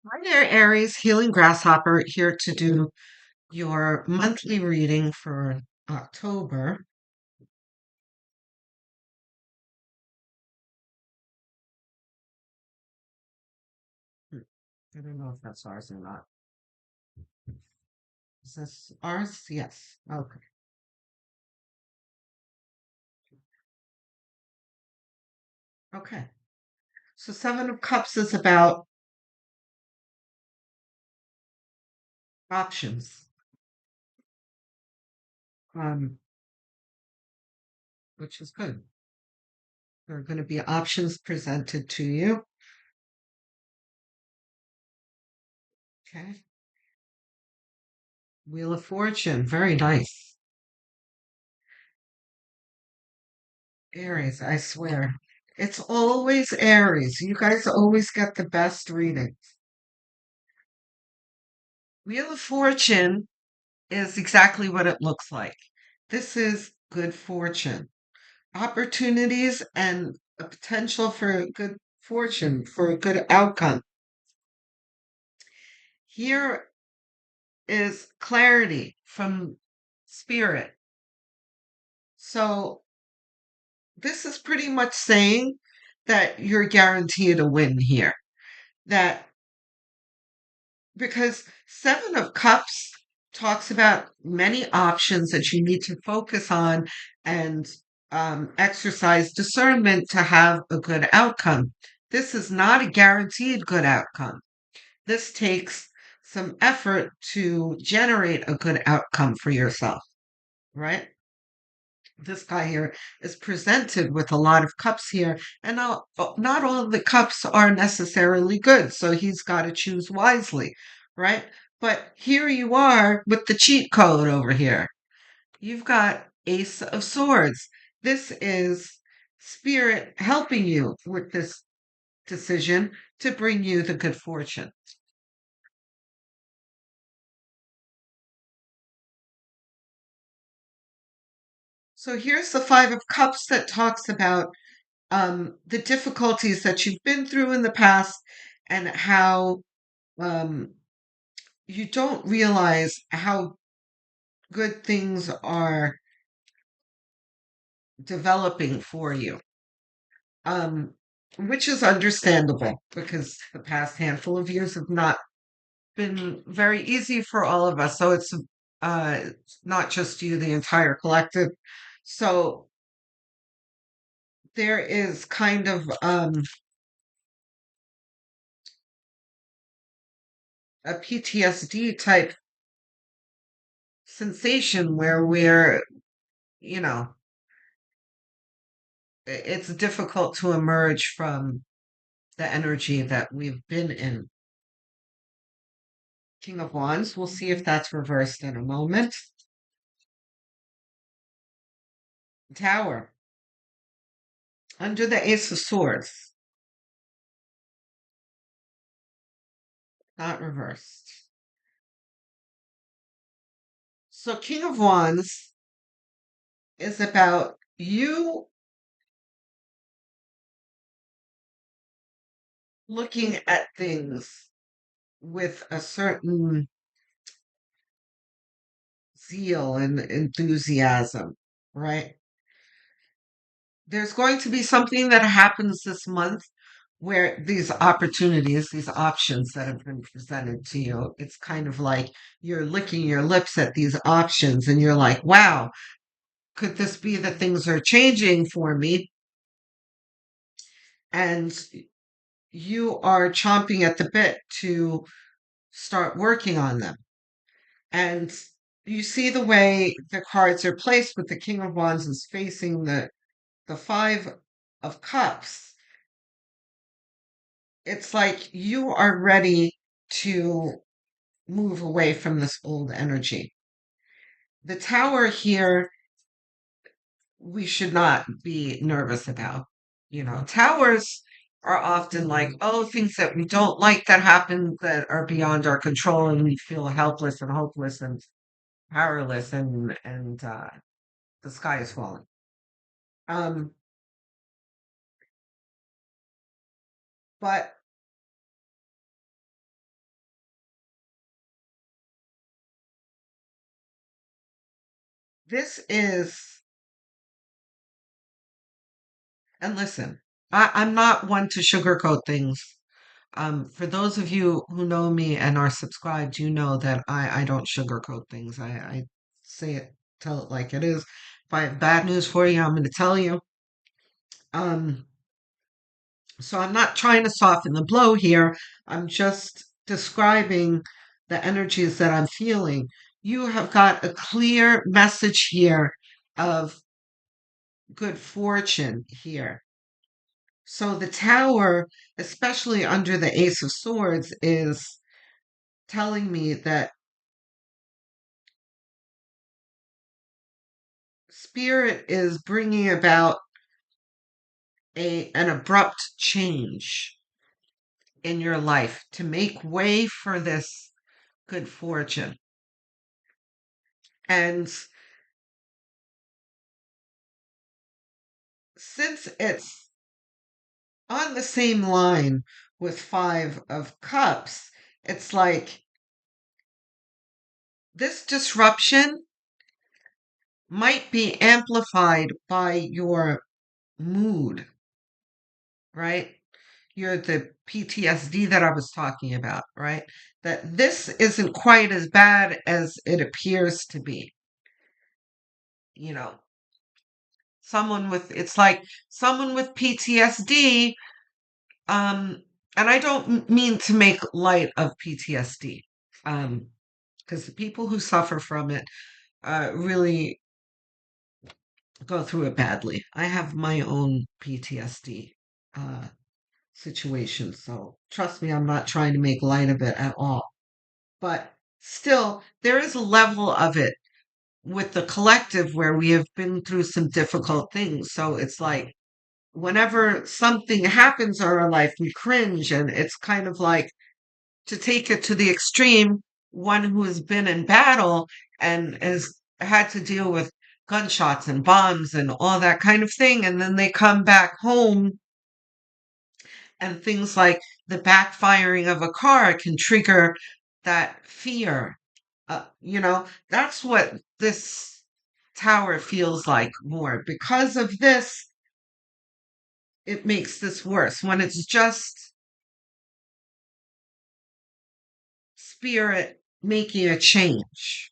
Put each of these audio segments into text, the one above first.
Hi there, Aries, Healing Grasshopper, here to do your monthly reading for October. Hmm, I don't know if that's ours or not. Is this ours? Yes. Okay. Okay. So Seven of Cups is about options, um, which is good. There are going to be options presented to you. Okay. Wheel of Fortune, very nice. Aries, I swear. It's always Aries. You guys always get the best readings. Wheel of Fortune is exactly what it looks like. This is good fortune, opportunities, and a potential for good fortune, for a good outcome. Here is clarity from spirit. So, this is pretty much saying that you're guaranteed a win here. That because Seven of Cups talks about many options that you need to focus on and exercise discernment to have a good outcome. This is not a guaranteed good outcome. This takes some effort to generate a good outcome for yourself, right? This guy here is presented with a lot of cups here, and not all of the cups are necessarily good, so he's got to choose wisely, right? But here you are with the cheat code over here. You've got Ace of Swords. This is Spirit helping you with this decision to bring you the good fortune. So here's the Five of Cups that talks about the difficulties that you've been through in the past and how um, you don't realize how good things are developing for you, um, which is understandable because the past handful of years have not been very easy for all of us. So it's not just you, the entire collective. So there is kind of a PTSD type sensation where you know, it's difficult to emerge from the energy that we've been in. King of Wands, we'll see if that's reversed in a moment. Tower, under the Ace of Swords, not reversed. So, King of Wands is about you looking at things with a certain zeal and enthusiasm, right? There's going to be something that happens this month where these opportunities, these options that have been presented to you, it's kind of like you're licking your lips at these options and you're like, wow, could this be that things are changing for me? And you are chomping at the bit to start working on them. And you see the way the cards are placed with the King of Wands is facing the Five of Cups. It's like you are ready to move away from this old energy. The tower here, we should not be nervous about. You know, towers are often like, oh, things that we don't like that happen that are beyond our control, and we feel helpless and hopeless and powerless, and the sky is falling. Um, but This is, and listen, I'm not one to sugarcoat things. For those of you who know me and are subscribed, you know that I don't sugarcoat things. I say it, tell it like it is. If I have bad news for you, I'm going to tell you. Um, so I'm not trying to soften the blow here. I'm just describing the energies that I'm feeling. You have got a clear message here of good fortune here. So the tower, especially under the Ace of Swords, is telling me that spirit is bringing about an abrupt change in your life to make way for this good fortune. And since it's on the same line with Five of Cups, it's like this disruption might be amplified by your mood, right? You're the PTSD that I was talking about, right? That this isn't quite as bad as it appears to be. You know, it's like someone with PTSD, um, and I don't mean to make light of PTSD, because the people who suffer from it really go through it badly. I have my own PTSD situation, so trust me, I'm not trying to make light of it at all. But still, there is a level of it with the collective where we have been through some difficult things. So it's like whenever something happens in our life, we cringe, and it's kind of like to take it to the extreme, one who has been in battle and has had to deal with gunshots and bombs and all that kind of thing, and then they come back home and things like the backfiring of a car can trigger that fear. That's what this tower feels like more. Because of this, it makes this worse. When it's just spirit making a change.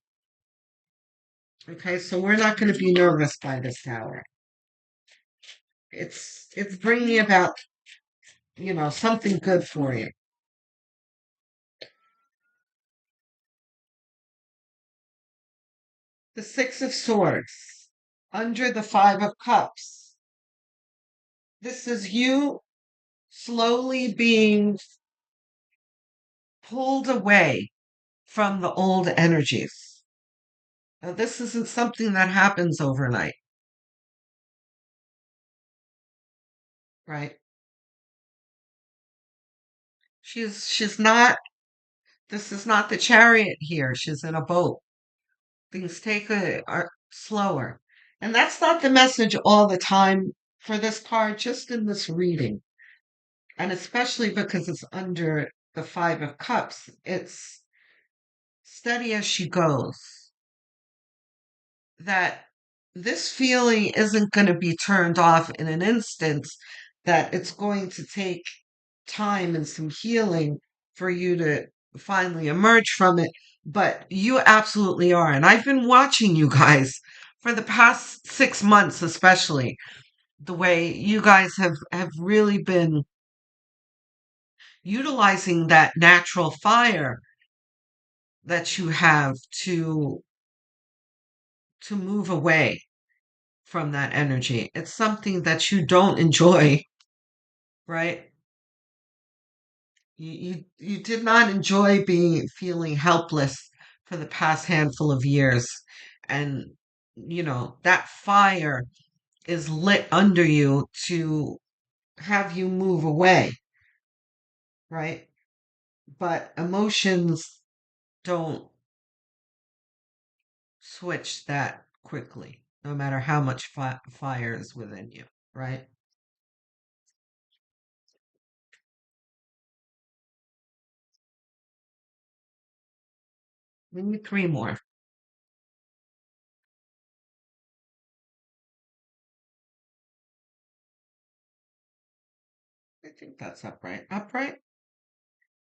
Okay, so we're not going to be nervous by this tower. It's bringing about, something good for you. The Six of Swords under the Five of Cups. This is you slowly being pulled away from the old energies. Now, this isn't something that happens overnight, right? She's not. This is not the chariot here. She's in a boat. Things are slower, and that's not the message all the time for this card. Just in this reading, and especially because it's under the Five of Cups, it's steady as she goes. That this feeling isn't going to be turned off in an instant, that it's going to take time and some healing for you to finally emerge from it. But you absolutely are. And I've been watching you guys for the past 6 months, especially the way you guys have really been utilizing that natural fire that you have to move away from that energy. It's something that you don't enjoy, right? You did not enjoy being feeling helpless for the past handful of years. And that fire is lit under you to have you move away, right? But emotions don't switch that quickly, no matter how much fire is within you, right? We need three more. think that's upright. Upright?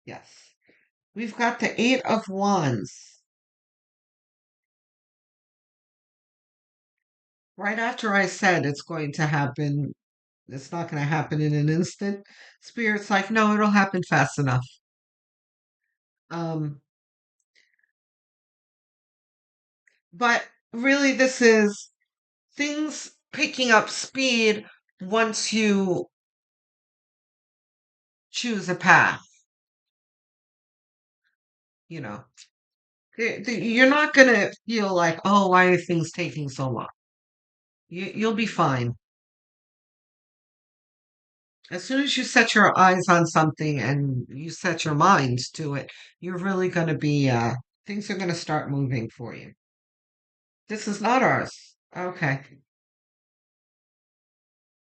Yes. We've got the Eight of Wands. Right after I said it's going to happen, it's not going to happen in an instant. Spirit's like, no, it'll happen fast enough. Um, but really, this is things picking up speed once you choose a path, you know. You're not going to feel like, oh, why are things taking so long? You'll be fine. As soon as you set your eyes on something and you set your mind to it, you're really going to be, things are going to start moving for you. This is not ours. Okay.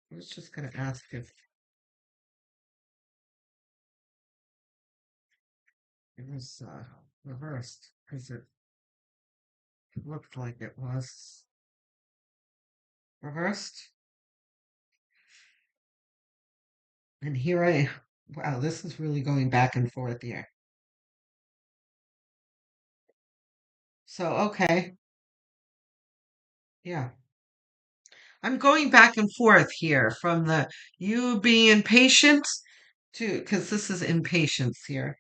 I was just going to ask if it was reversed because it looked like it was reversed. And here wow, this is really going back and forth here. So, okay. Yeah. I'm going back and forth here from the you being impatient to, because this is impatience here,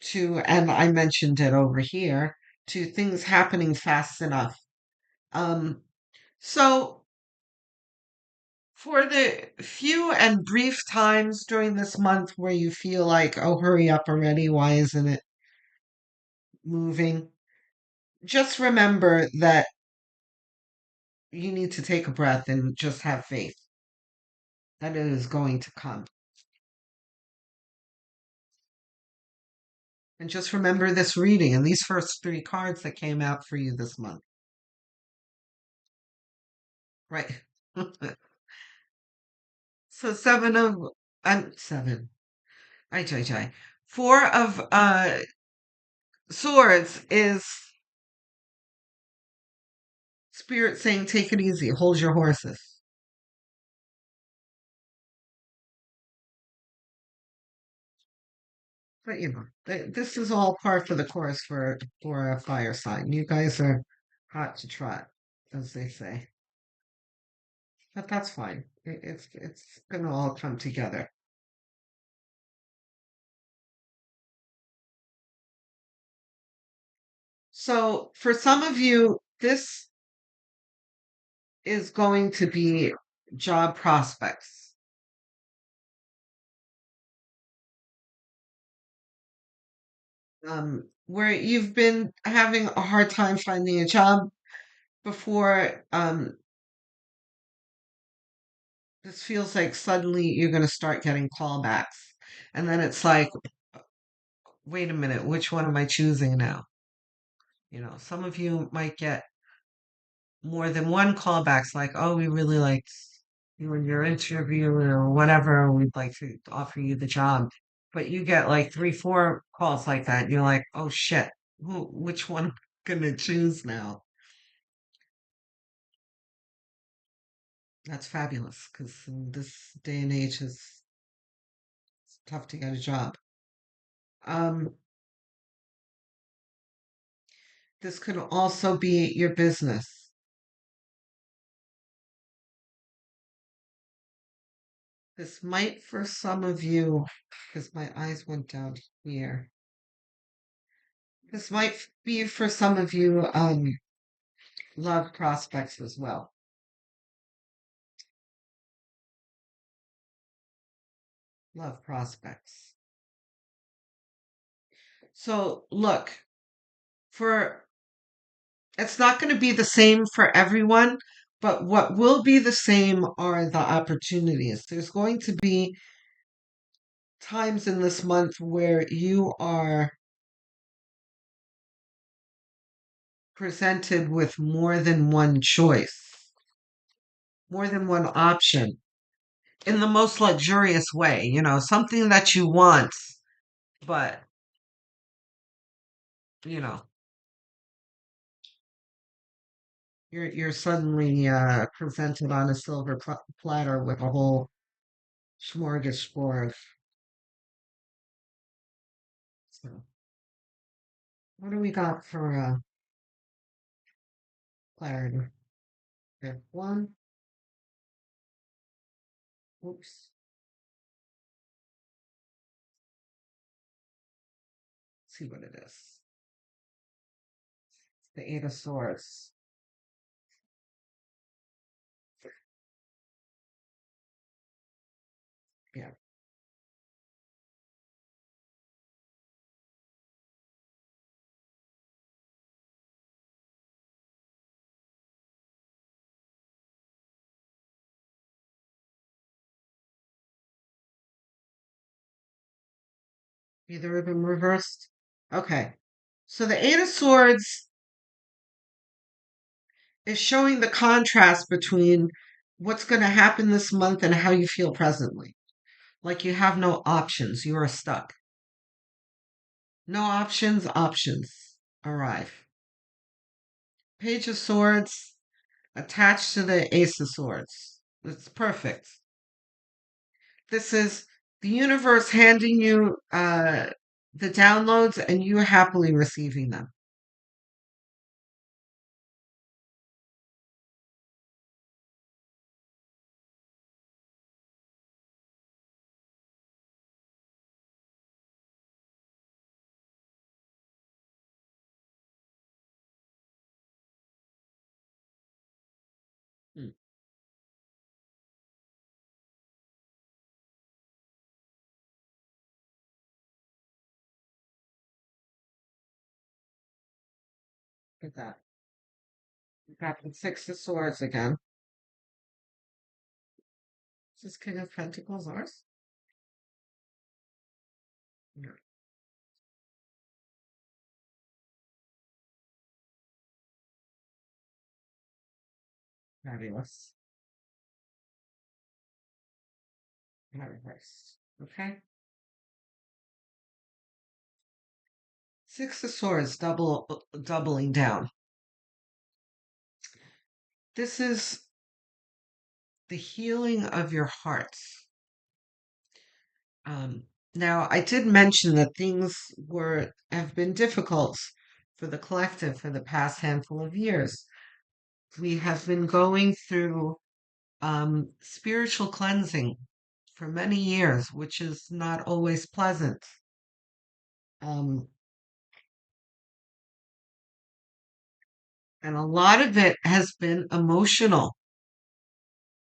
to, and I mentioned it over here, to things happening fast enough. Um, so for the few and brief times during this month where you feel like, oh, hurry up already, why isn't it moving? Just remember that you need to take a breath and just have faith that it is going to come. And just remember this reading and these first three cards that came out for you this month. Right. So seven of seven. I. Four of swords is spirit saying take it easy, hold your horses. But you know, this is all part of the course for a fire sign. You guys are hot to trot, as they say. But that's fine. It's gonna all come together. So for some of you, this is going to be job prospects. Where you've been having a hard time finding a job before, this feels like suddenly you're going to start getting callbacks. And then it's like, wait a minute, which one am I choosing now? You know, some of you might get more than one callbacks, like, oh, we really liked you in your interview or whatever. We'd like to offer you the job. But you get like three, four calls like that. And you're like, oh shit, which one am I going to choose now? That's fabulous because in this day and age, it's tough to get a job. Um, this could also be your business. This might, for some of you, because my eyes went down here. This might be for some of you, love prospects as well. Love prospects. So look, for it's not going to be the same for everyone, but what will be the same are the opportunities. There's going to be times in this month where you are presented with more than one choice, more than one option in the most luxurious way, you know, something that you want, but, you know, you're suddenly presented on a silver platter with a whole Smorgasbord. So, what do we got for clarity? Okay, one. Oops. Let's see what it is. The Eight of Swords. Yeah. Either of them reversed. Okay. So the Eight of Swords is showing the contrast between what's going to happen this month and how you feel presently. Like you have no options. You are stuck. No options, options arrive. Page of Swords attached to the Ace of Swords. It's perfect. This is the universe handing you the downloads and you happily receiving them. Hmm, look at that. We got the Six of Swords again. Is this King of Pentacles ours? Yeah, fabulous. Reversed. Okay. Six of Swords doubling down. This is the healing of your hearts. Um, Now, I did mention that things were have been difficult for the collective for the past handful of years. We have been going through spiritual cleansing for many years, which is not always pleasant. Um, and a lot of it has been emotional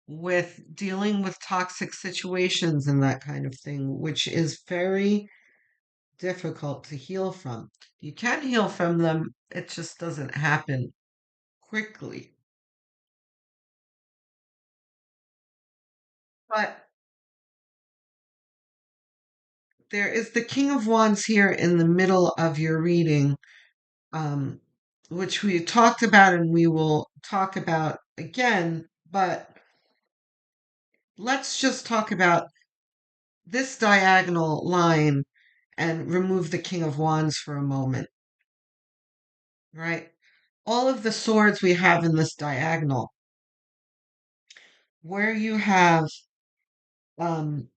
with dealing with toxic situations and that kind of thing, which is very difficult to heal from. You can heal from them, it just doesn't happen quickly. But there is the King of Wands here in the middle of your reading, um, which we talked about and we will talk about again. But let's just talk about this diagonal line and remove the King of Wands for a moment, right? All of the swords we have in this diagonal, where you have um,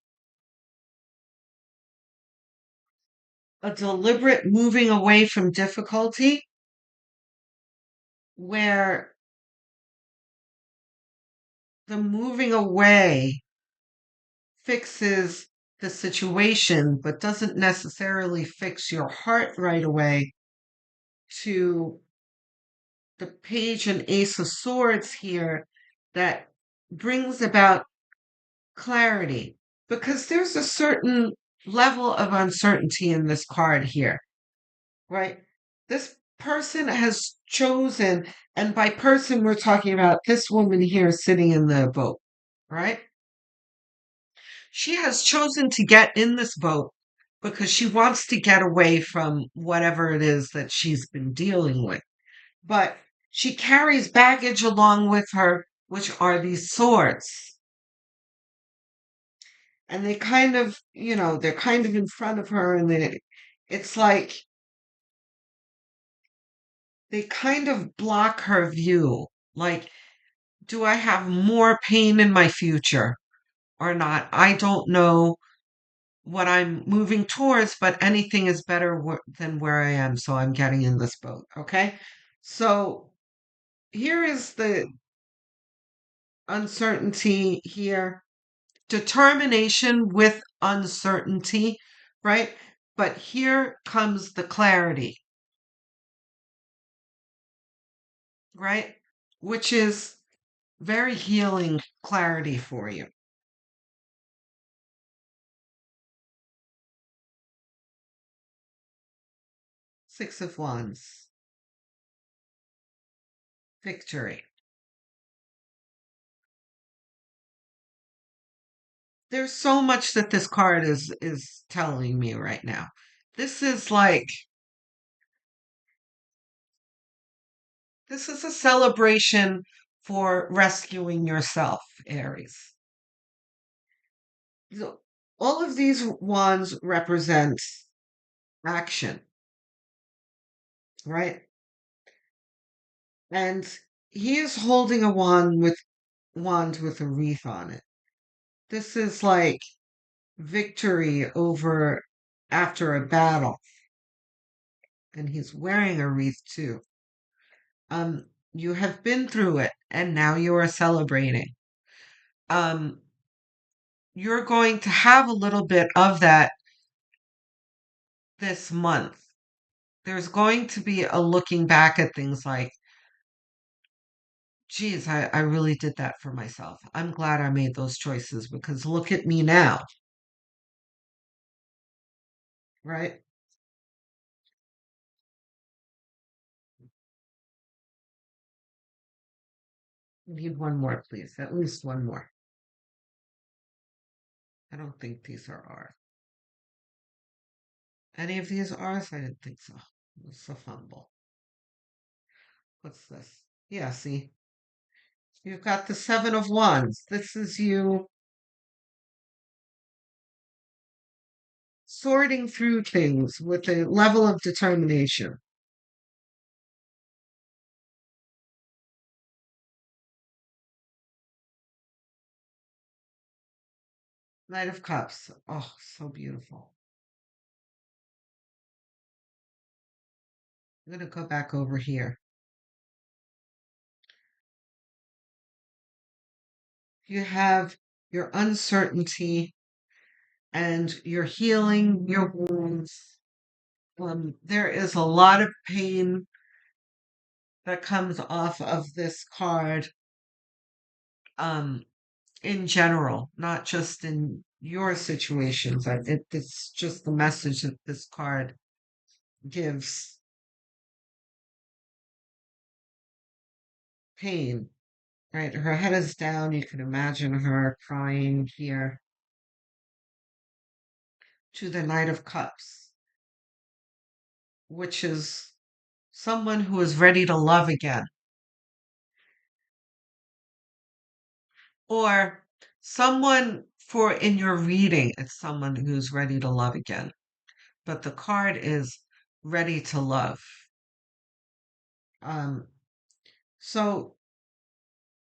a deliberate moving away from difficulty, where the moving away fixes the situation, but doesn't necessarily fix your heart right away, to the Page and Ace of Swords here that brings about clarity. Because there's a certain level of uncertainty in this card here, right? This person has chosen, and by person, we're talking about this woman here sitting in the boat, right? She has chosen to get in this boat because she wants to get away from whatever it is that she's been dealing with. But she carries baggage along with her, which are these swords. And they kind of, they're kind of in front of her, and it's like they kind of block her view. Like, do I have more pain in my future? or not. I don't know what I'm moving towards, but anything is better than where I am. So I'm getting in this boat. Okay. So here is the uncertainty here, determination with uncertainty, right? But here comes the clarity, right? Which is very healing clarity for you. Six of Wands, victory. There's so much that this card is telling me right now. This is like this is a celebration for rescuing yourself, Aries. So all of these wands represent action, right? And he is holding a wand with a wreath on it. This is like victory over after a battle, and he's wearing a wreath too. You have been through it, and now you are celebrating. Um, you're going to have a little bit of that this month. There's going to be a looking back at things like, geez, I really did that for myself. I'm glad I made those choices because look at me now, right? Need one more, please. At least one more. I don't think these are ours. Any of these ours? I didn't think so. It's a fumble. What's this? Yeah, see, you've got the Seven of Wands. This is you sorting through things with a level of determination. Knight of Cups. Oh, so beautiful. I'm going to go back over here. You have your uncertainty and you're healing your wounds. There is a lot of pain that comes off of this card um, in general, not just in your situations. It's just the message that this card gives pain, right? Her head is down. You can imagine her crying here to the Knight of Cups, which is someone who is ready to love again, or someone for in your reading, it's someone who's ready to love again. But the card is ready to love. Um, so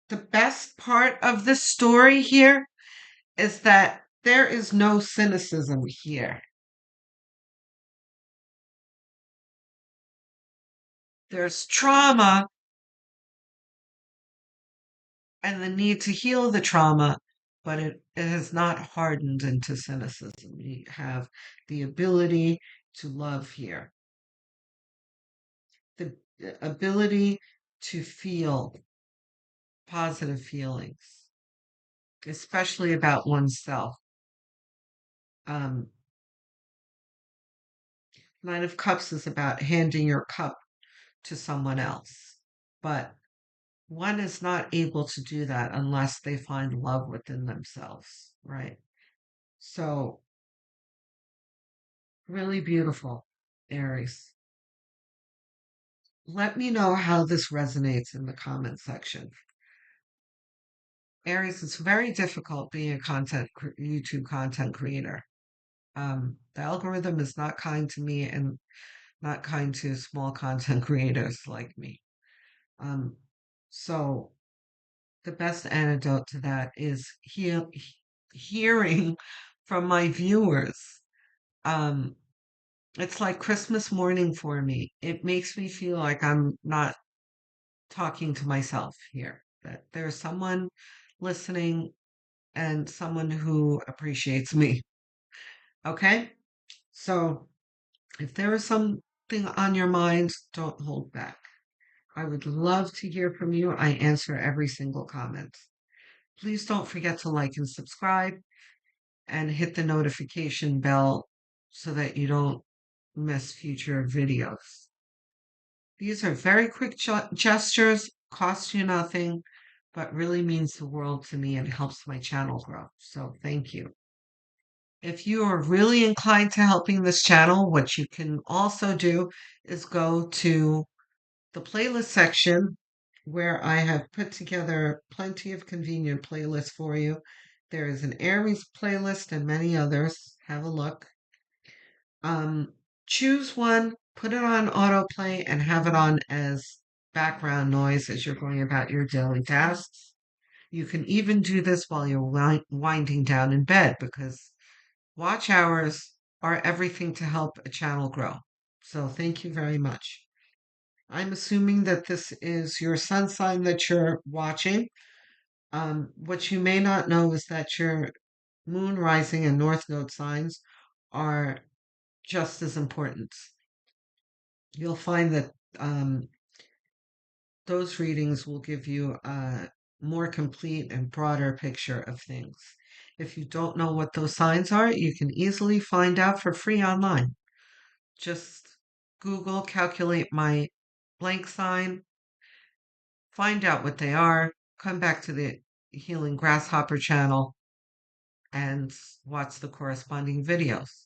the best part of this story here is that there is no cynicism here. There's trauma and the need to heal the trauma, but it has not hardened into cynicism. You have the ability to love here, the ability to feel positive feelings, especially about oneself. Um, Nine of Cups is about handing your cup to someone else, but one is not able to do that unless they find love within themselves, right? So, really beautiful, Aries. Let me know how this resonates in the comment section. Aries, it's very difficult being a YouTube content creator. The algorithm is not kind to me and not kind to small content creators like me. So the best antidote to that is hearing from my viewers. Um, it's like Christmas morning for me. It makes me feel like I'm not talking to myself here, that there's someone listening and someone who appreciates me. Okay? So if there is something on your mind, don't hold back. I would love to hear from you. I answer every single comment. Please don't forget to like and subscribe and hit the notification bell so that you don't miss future videos. These are very quick gestures, cost you nothing, but really means the world to me and helps my channel grow. So thank you. If you are really inclined to helping this channel, what you can also do is go to the playlist section where I have put together plenty of convenient playlists for you. There is an Aries playlist and many others. Have a look. Um, choose one, put it on autoplay, and have it on as background noise as you're going about your daily tasks. You can even do this while you're winding down in bed because watch hours are everything to help a channel grow. So thank you very much. I'm assuming that this is your sun sign that you're watching. What you may not know is that your moon, rising, and north node signs are just as important. You'll find that um, those readings will give you a more complete and broader picture of things. If you don't know what those signs are, you can easily find out for free online. Just Google, calculate my blank sign, find out what they are, come back to the Healing Grasshopper channel, and watch the corresponding videos.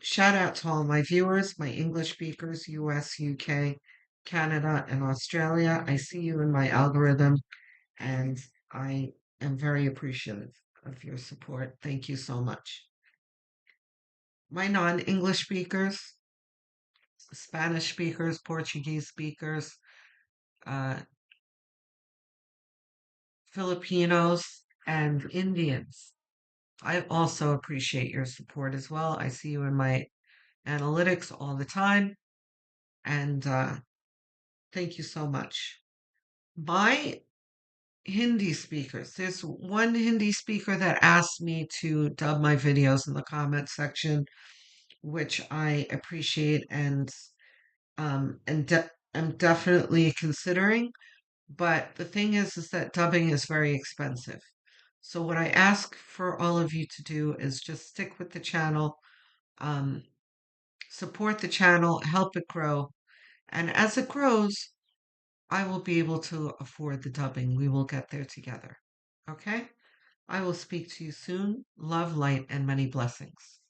Shout out to all my viewers, my English speakers, US, UK, Canada, and Australia. I see you in my algorithm, and I am very appreciative of your support. Thank you so much. My non English speakers, Spanish speakers, Portuguese speakers, uh, Filipinos, and Indians. I also appreciate your support as well. I see you in my analytics all the time, and thank you so much. My Hindi speakers, there's one Hindi speaker that asked me to dub my videos in the comment section, which I appreciate and I'm definitely considering. But the thing is that dubbing is very expensive. So what I ask for all of you to do is just stick with the channel, um, support the channel, help it grow, and as it grows, I will be able to afford the dubbing. We will get there together. Okay? I will speak to you soon. Love, light, and many blessings.